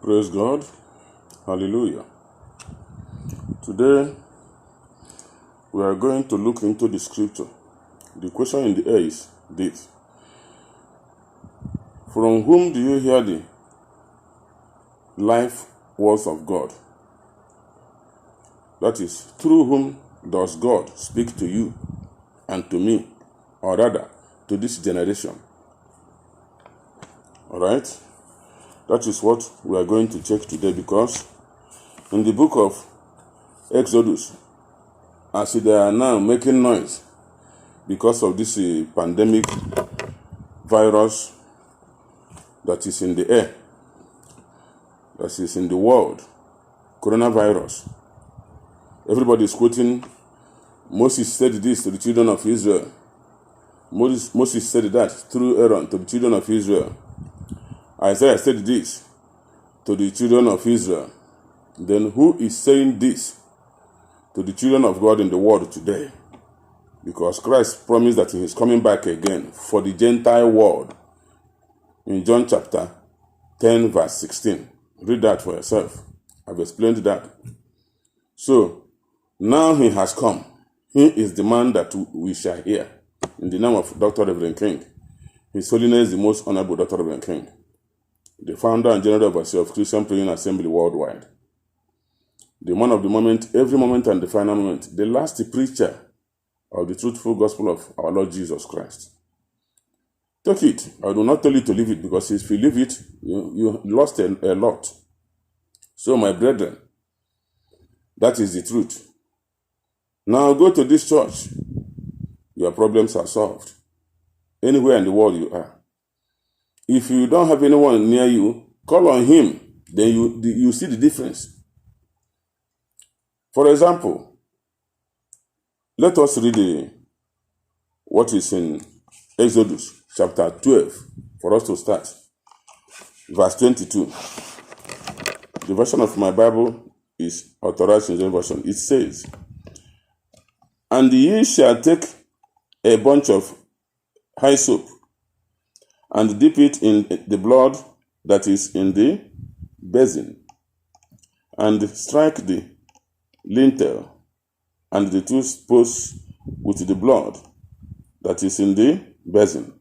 Praise God. Hallelujah. Today, we are going to look into the scripture. The question in the air is this: from whom do you hear the life words of God? That is, through whom does God speak to you and to me, or rather, to this generation? Alright? That is what we are going to check today, because in the book of Exodus, as they are now making noise because of this pandemic virus that is in the air, that is in the world, coronavirus. Everybody is quoting, Moses said this to the children of Israel. Moses said that through Aaron to the children of Israel. Isaiah said this to the children of Israel. Then who is saying this to the children of God in the world today? Because Christ promised that he is coming back again for the Gentile world in John chapter 10 verse 16. Read that for yourself. I've explained that. So, now he has come. He is the man that we shall hear. In the name of Dr. Reverend King. His Holiness the Most Honorable Dr. Reverend King, the founder and general overseer of Christian Praying Assembly worldwide. The man of the moment, every moment and the final moment. The last preacher of the truthful gospel of our Lord Jesus Christ. Take it. I do not tell you to leave it, because if you leave it, you lost a lot. So, my brethren, that is the truth. Now go to this church. Your problems are solved. Anywhere in the world you are. If you don't have anyone near you, call on him. Then you see the difference. For example, let us read what is in Exodus chapter 12 for us to start. Verse 22. The version of my Bible is Authorized King James Version. It says, "And ye shall take a bunch of hyssop, and dip it in the blood that is in the basin, and strike the lintel and the two posts with the blood that is in the basin.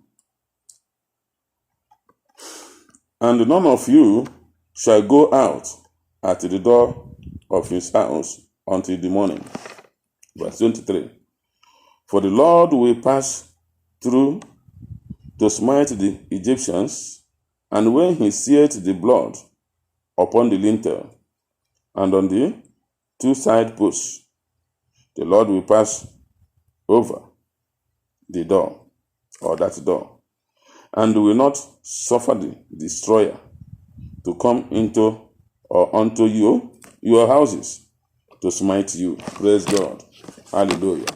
And none of you shall go out at the door of his house until the morning." Verse 23. "For the Lord will pass through to smite the Egyptians, and when he seeth the blood upon the lintel and on the two side posts, the Lord will pass over the door, or that door, and will not suffer the destroyer to come into or unto you, your houses, to smite you." Praise God. Hallelujah.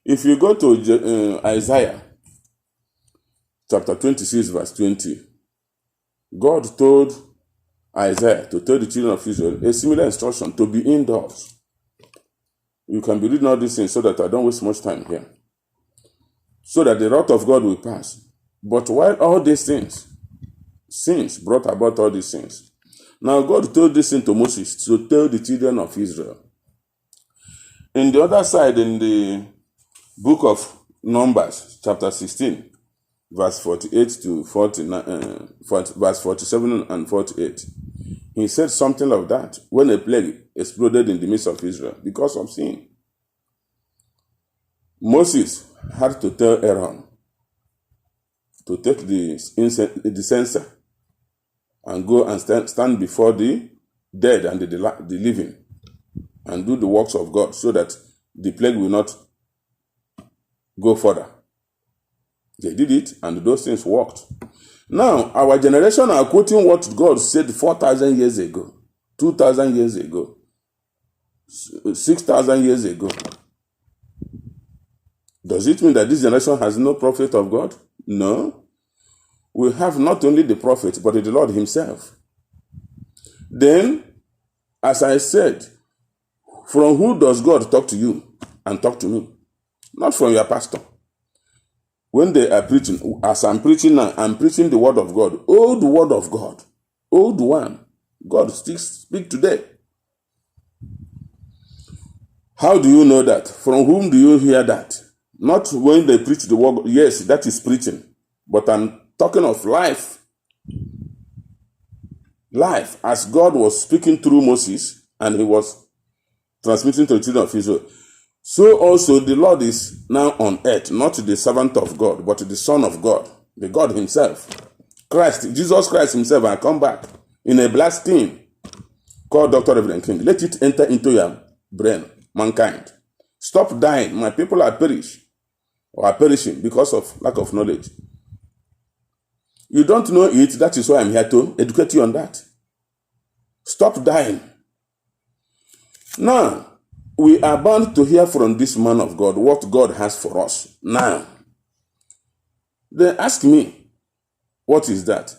If you go to Isaiah chapter 26 verse 20, God told Isaiah to tell the children of Israel a similar instruction, to be indoors. You can be reading all these things so that I don't waste much time here. So that the wrath of God will pass. But while all these things, sins brought about all these things. Now God told this thing to Moses to tell the children of Israel. In the other side, in the book of Numbers, chapter 16, verse 48 to 49, verse 47 and 48, he said something like that when a plague exploded in the midst of Israel because of sin. Moses had to tell Aaron to take the censer and go and stand before the dead and the living and do the works of God, so that the plague will not go further. They did it, and those things worked. Now, our generation are quoting what God said 4,000 years ago, 2,000 years ago, 6,000 years ago. Does it mean that this generation has no prophet of God? No. We have not only the prophet, but the Lord himself. Then, as I said, from who does God talk to you and talk to me? Not from your pastor. When they are preaching, as I'm preaching now, I'm preaching the word of God. Old word of God. Old one. God still speaks today. How do you know that? From whom do you hear that? Not when they preach the word. Yes, that is preaching. But I'm talking of life. Life, as God was speaking through Moses and he was transmitting to the children of Israel. So also the Lord is now on earth, not the servant of God, but the Son of God, the God himself. Christ, Jesus Christ himself, and come back in a black skin called Dr. Reverend King. Let it enter into your brain, mankind. Stop dying. My people are perishing because of lack of knowledge. You don't know it, that is why I'm here to educate you on that. Stop dying. Now, we are bound to hear from this man of God what God has for us. Now, they ask me, what is that?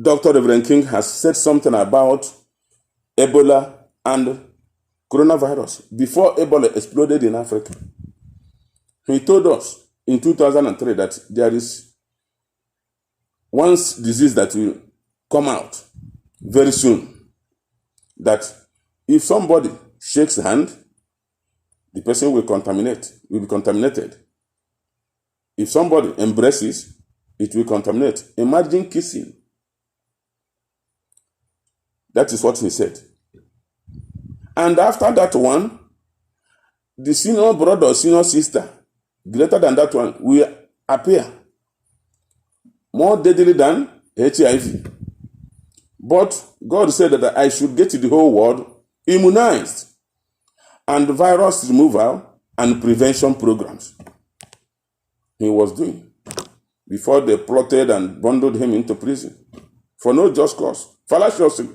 Dr. Reverend King has said something about Ebola and coronavirus before Ebola exploded in Africa. He told us in 2003 that there is one disease that will come out very soon, that if somebody shakes hand, the person will be contaminated. If somebody embraces, it will contaminate. Imagine kissing. That is what he said. And after that one, the senior brother or senior sister, greater than that one, will appear more deadly than HIV. But God said that I should get the whole world immunized, and virus removal and prevention programs he was doing before they plotted and bundled him into prison for no just cause. Fallaciously,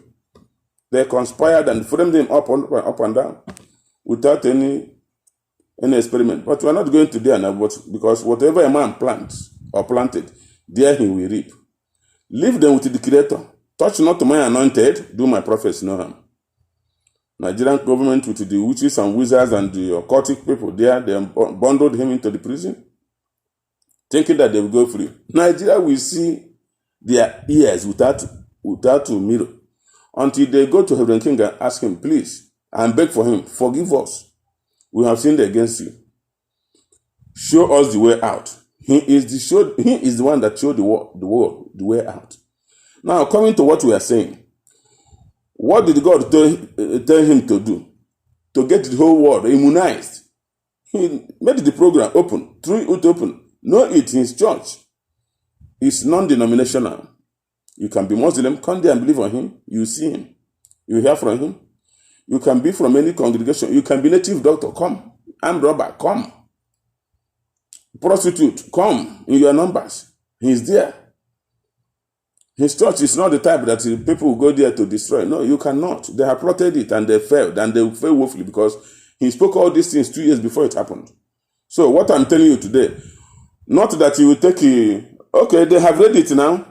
they conspired and framed him up and down without any experiment. But we are not going to there now, because whatever a man plants or planted, there he will reap. Leave them with the Creator. Touch not my anointed, do my prophets no harm. Nigerian government with the witches and wizards and the occultic people there, they bundled him into the prison, thinking that they will go free. Nigeria will see their ears without a mirror until they go to Reverend King and ask him, please, and beg for him, forgive us. We have sinned against you. Show us the way out. He is the one that showed the world the way out. Now, coming to what we are saying, what did God tell him to do? To get the whole world immunized. He made the program open, through it open. No, it in his church. It's non-denominational. You can be Muslim, come there and believe on him. You see him. You hear from him. You can be from any congregation. You can be native doctor, come. Armed robber, come. Prostitute, come in your numbers. He's there. His church is not the type that people will go there to destroy. No, you cannot. They have plotted it and they failed, and they will fail woefully because he spoke all these things 2 years before it happened. So what I'm telling you today, not that you will take okay, they have read it now.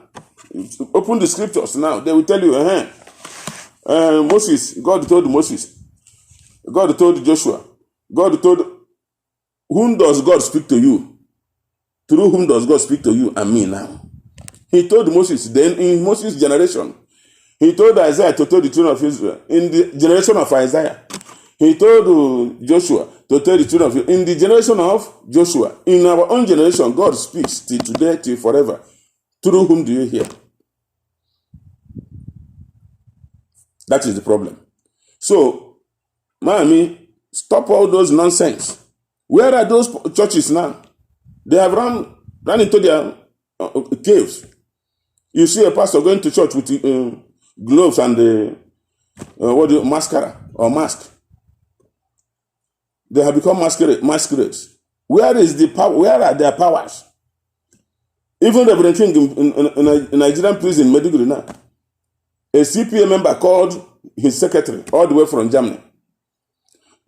Open the scriptures now. They will tell you, Moses, God told Moses, God told Joshua, God told, whom does God speak to you? Through whom does God speak to you and me now? He told Moses, then in Moses' generation. He told Isaiah to tell the children of Israel. In the generation of Isaiah. He told Joshua to tell the children of Israel. In the generation of Joshua. In our own generation, God speaks till today, till forever. Through whom do you hear? That is the problem. So, Miami, stop all those nonsense. Where are those churches now? They have run into their caves. You see a pastor going to church with gloves and mascara or mask. They have become masquerades. Where is the power? Where are their powers? Even Reverend King in a Nigerian prison, Maiduguri now, a CPA member called his secretary all the way from Germany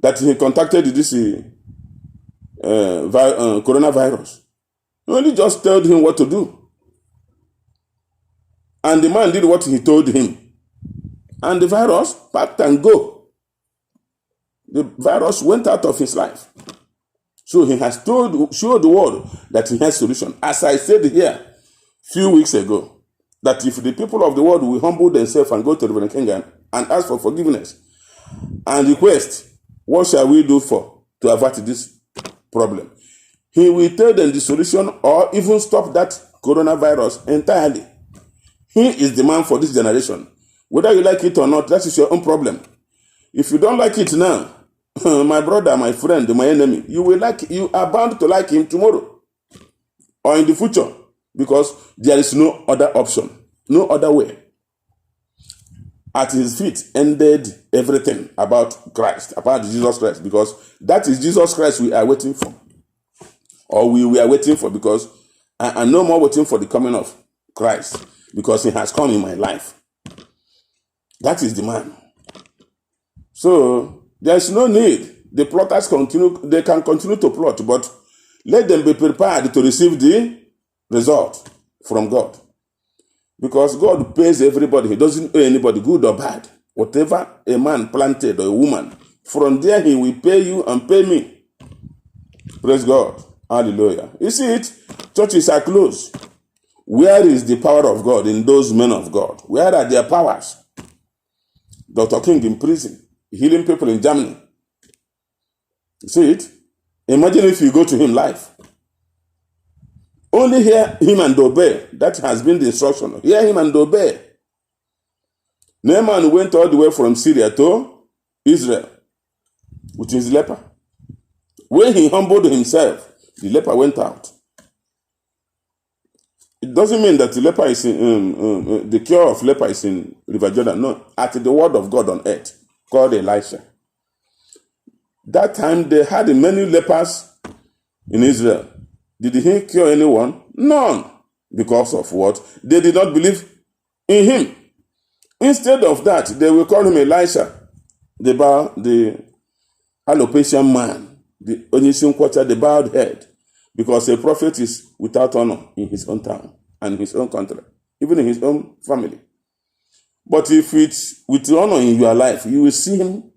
that he contacted this coronavirus. He only just told him what to do. And the man did what he told him. And the virus packed and go. The virus went out of his life. So he has showed the world that he has solution. As I said here a few weeks ago, that if the people of the world will humble themselves and go to the Reverend King and ask for forgiveness and request, what shall we do to avert this problem? He will tell them the solution or even stop that coronavirus entirely. He is the man for this generation. Whether you like it or not, that is your own problem. If you don't like it now, my brother, my friend, my enemy, you are bound to like him tomorrow or in the future, because there is no other option, no other way. At his feet ended everything about Christ, about Jesus Christ, because that is Jesus Christ we are waiting for. Or we are waiting for, because I am no more waiting for the coming of Christ, because he has come in my life. That is the man. So there is no need. The plotters they can continue to plot, but let them be prepared to receive the result from God. Because God pays everybody. He doesn't owe anybody, good or bad. Whatever a man planted or a woman, from there he will pay you and pay me. Praise God. Hallelujah. You see it? Churches are closed. Where is the power of God in those men of God? Where are their powers? Dr. King in prison, healing people in Germany. You see it? Imagine if you go to him live. Only hear him and obey. That has been the instruction. Hear him and obey. Naaman went all the way from Syria to Israel with his leper. When he humbled himself, the leper went out. It doesn't mean that the leper is in, the cure of leper is in River Jordan. No, at the word of God on earth, called Elisha. That time they had many lepers in Israel. Did he cure anyone? None. Because of what? They did not believe in him. Instead of that, they will call him Elisha, the alopecian man, the Onisim quarter, the bowed head. Because a prophet is without honor in his own town and his own country, even in his own family. But if it's with honor in your life, you will see him.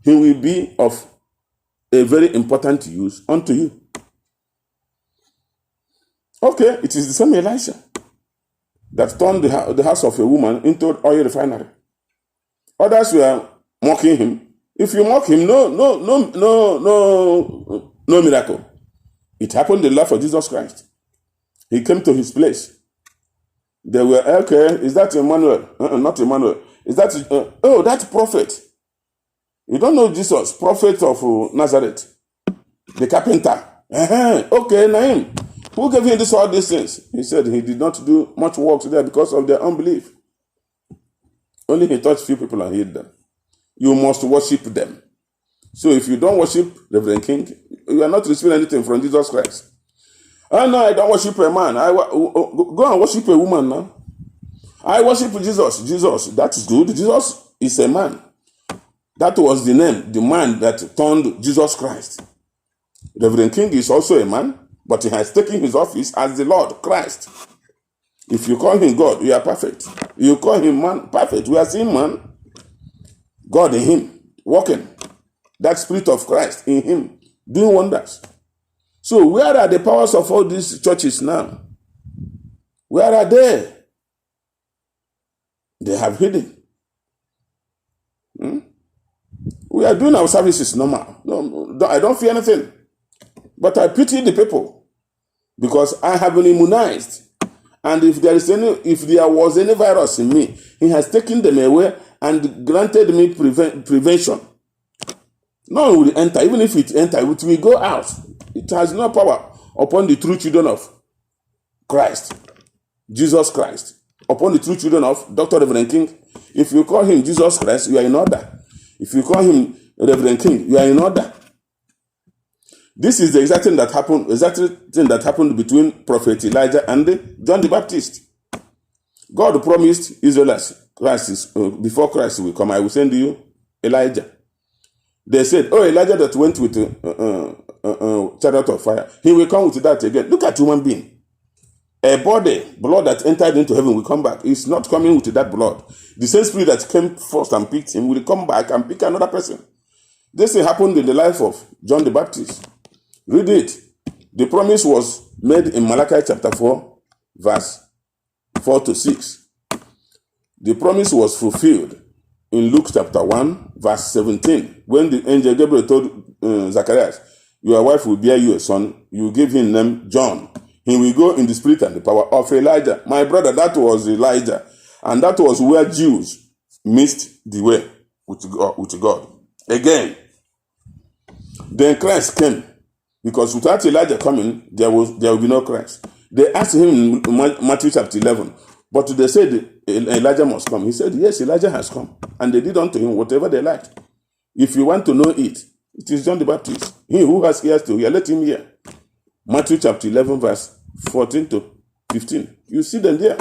He will be of a very important use unto you. Okay, it is the same Elisha that turned the house of a woman into oil refinery. Others were mocking him. If you mock him, no miracle. It happened in the life of Jesus Christ. He came to his place. They were, okay, is that Emmanuel? Not Emmanuel. Is that, that prophet. You don't know Jesus, prophet of Nazareth, the carpenter. Okay, Naim. Who gave him all these things? He said he did not do much work there because of their unbelief. Only he touched few people and healed them. You must worship them. So if you don't worship Reverend King, you are not receiving anything from Jesus Christ. Oh no, I don't worship a man. Go and worship a woman now. I worship Jesus. Jesus, that's good. Jesus is a man. That was the name, the man that turned Jesus Christ. Reverend King is also a man, but he has taken his office as the Lord Christ. If you call him God, you are perfect. You call him man, perfect. We are seeing man, God in him, walking. That spirit of Christ in him, doing wonders. So where are the powers of all these churches now? Where are they? They have hidden. We are doing our services normal. No, I don't fear anything. But I pity the people because I have been immunized. And if there was any virus in me, he has taken them away and granted me prevention. None will enter. Even if it enter, it will go out. It has no power upon the true children of Christ, Jesus Christ, upon the true children of Dr. Reverend King. If you call him Jesus Christ, you are in order. If you call him Reverend King, you are in order. This is the exact thing that happened between Prophet Elijah and John the Baptist. God promised Israelites, before Christ will come, I will send you Elijah. They said, oh, Elijah that went with chariot of fire, he will come with that again. Look at human being. A body, blood that entered into heaven will come back. It's not coming with that blood. The same spirit that came first and picked him will come back and pick another person. This thing happened in the life of John the Baptist. Read it. The promise was made in Malachi chapter 4, verse 4 to 6. The promise was fulfilled in Luke chapter 1, verse 17, when the angel Gabriel told Zacharias, your wife will bear you a son, you give him name John. He will go in the spirit and the power of Elijah. My brother, that was Elijah. And that was where Jews missed the way with God. Again, then Christ came. Because without Elijah coming, there will be no Christ. They asked him in Matthew chapter 11, but they said Elijah must come. He said, yes, Elijah has come. And they did unto him whatever they liked. If you want to know it, it is John the Baptist. He who has ears to hear, let him hear. Matthew chapter 11, verse 14 to 15. You see them there.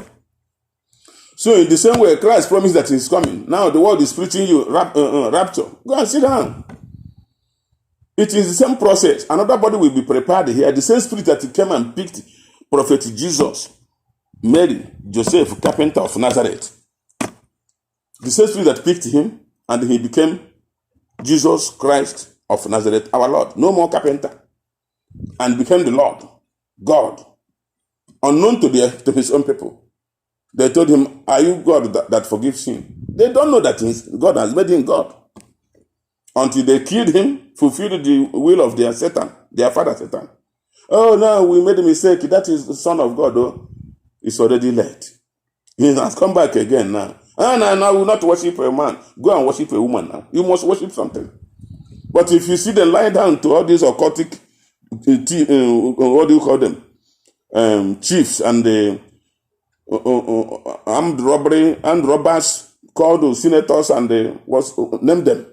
So in the same way, Christ promised that he's coming. Now the world is preaching you rapture. Go and sit down. It is the same process. Another body will be prepared here. The same spirit that came and picked Prophet Jesus, Mary, Joseph, carpenter of Nazareth. The same spirit that picked him, and he became Jesus Christ of Nazareth, our Lord. No more carpenter. And became the Lord, God, unknown to his own people. They told him, are you God that forgives sin? They don't know that God has made him God. Until they killed him, fulfilled the will of their father Satan. Oh, no, we made a mistake. That is the Son of God. Oh, it's already late. He has come back again now. No, I will not worship a man. Go and worship a woman now. You must worship something. But if you see them lie down to all these occultic, what do you call them? Chiefs and the armed robbers called senators and name them.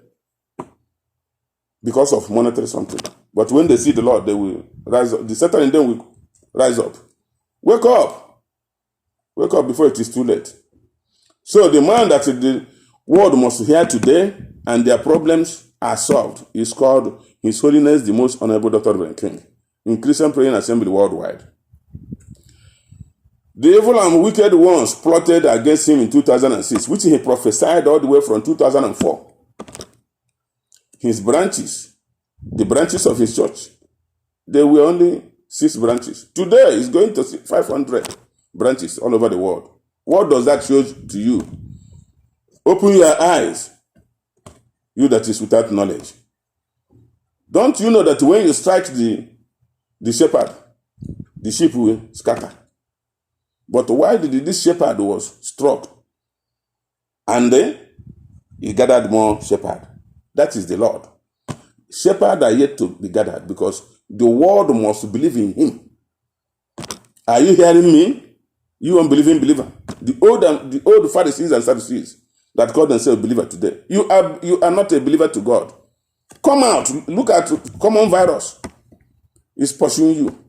Because of monetary something. But when they see the Lord, they will rise up. The Satan in them will rise up. Wake up. Wake up before it is too late. So the man that the world must hear today and their problems are solved is called His Holiness the Most Honorable Dr. Reverend King in Christian Praying Assembly worldwide. The evil and wicked ones plotted against him in 2006, which he prophesied all the way from 2004. His branches, the branches of his church, there were only 6 branches. Today, he's going to see 500 branches all over the world. What does that show to you? Open your eyes, you that is without knowledge. Don't you know that when you strike the shepherd, the sheep will scatter? But why did this shepherd was struck? And then he gathered more shepherd. That is the Lord. Shepherds are yet to be gathered because the world must believe in him. Are you hearing me? You unbelieving believer. The old Pharisees and Sadducees that call themselves believer today. You are not a believer to God. Come out. Look at common virus. It's pursuing you.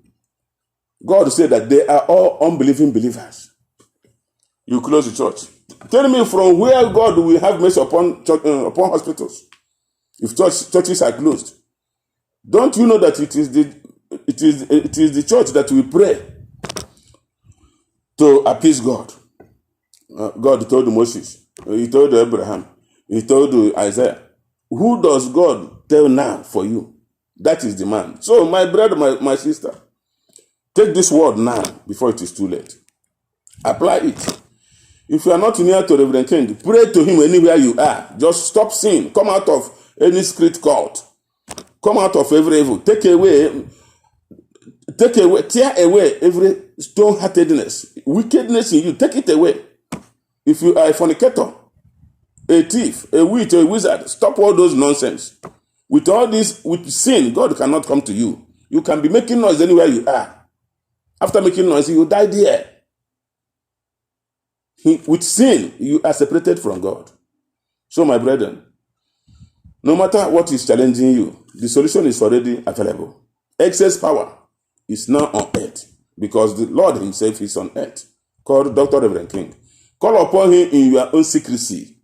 God said that they are all unbelieving believers. You close the church. Tell me from where God will have mercy upon hospitals. If churches are closed, don't you know that it is the church that we pray to appease God? God told Moses, he told Abraham, he told Isaiah. Who does God tell now for you? That is the man. So my brother, my sister, take this word now before it is too late. Apply it. If you are not near to Reverend King, pray to him anywhere you are. Just stop sin. Come out of any secret cult. Come out of every evil. Tear away every stone-heartedness, wickedness in you. Take it away. If you are a fornicator, a thief, a witch, a wizard, stop all those nonsense. With all this, with sin, God cannot come to you. You can be making noise anywhere you are. After making noise, you die there. With sin, you are separated from God. So, my brethren, no matter what is challenging you, the solution is already available. Excess power is now on earth because the Lord himself is on earth, called Dr. Reverend King. Call upon him in your own secrecy.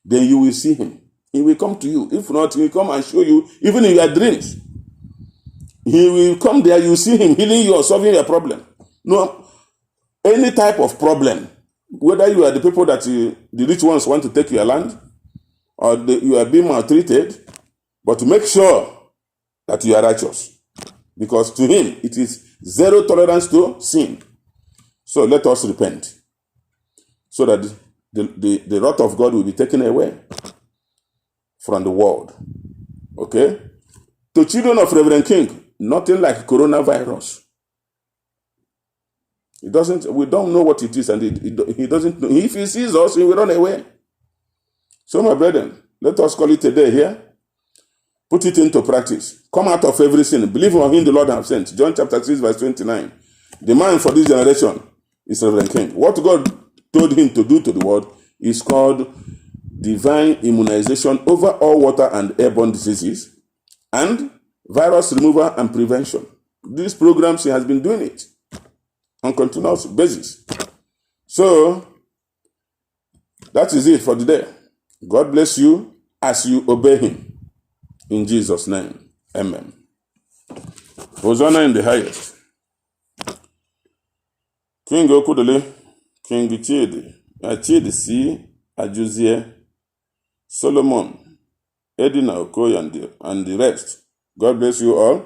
Then you will see him. He will come to you. If not, he will come and show you, even in your dreams. He will come there, you will see him healing you or solving your problem. No, any type of problem, whether you are the people that the rich ones want to take your land, or you are being maltreated, but to make sure that you are righteous. Because to him, it is zero tolerance to sin. So let us repent. so that the wrath of God will be taken away from the world. Okay? To children of Reverend King, nothing like coronavirus. We don't know what it is, and he doesn't know. If he sees us, he will run away. So, my brethren, let us call it a day here. Put it into practice. Come out of every sin. Believe on him the Lord has sent. John chapter 6, verse 29. The man for this generation is Reverend King. What God told him to do to the world is called divine immunization over all water and airborne diseases and virus removal and prevention. These programs, he has been doing it on continuous basis. So, that is it for today. God bless you as you obey him. In Jesus' name, amen. Hosanna in the highest. King Okudele, King Chidi C. Ajuzie, Solomon, Edina Okoye, and the rest. God bless you all.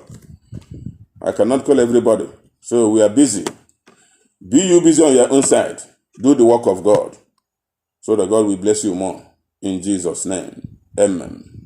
I cannot call everybody, so we are busy. Be you busy on your own side. Do the work of God, so that God will bless you more. In Jesus' name, amen.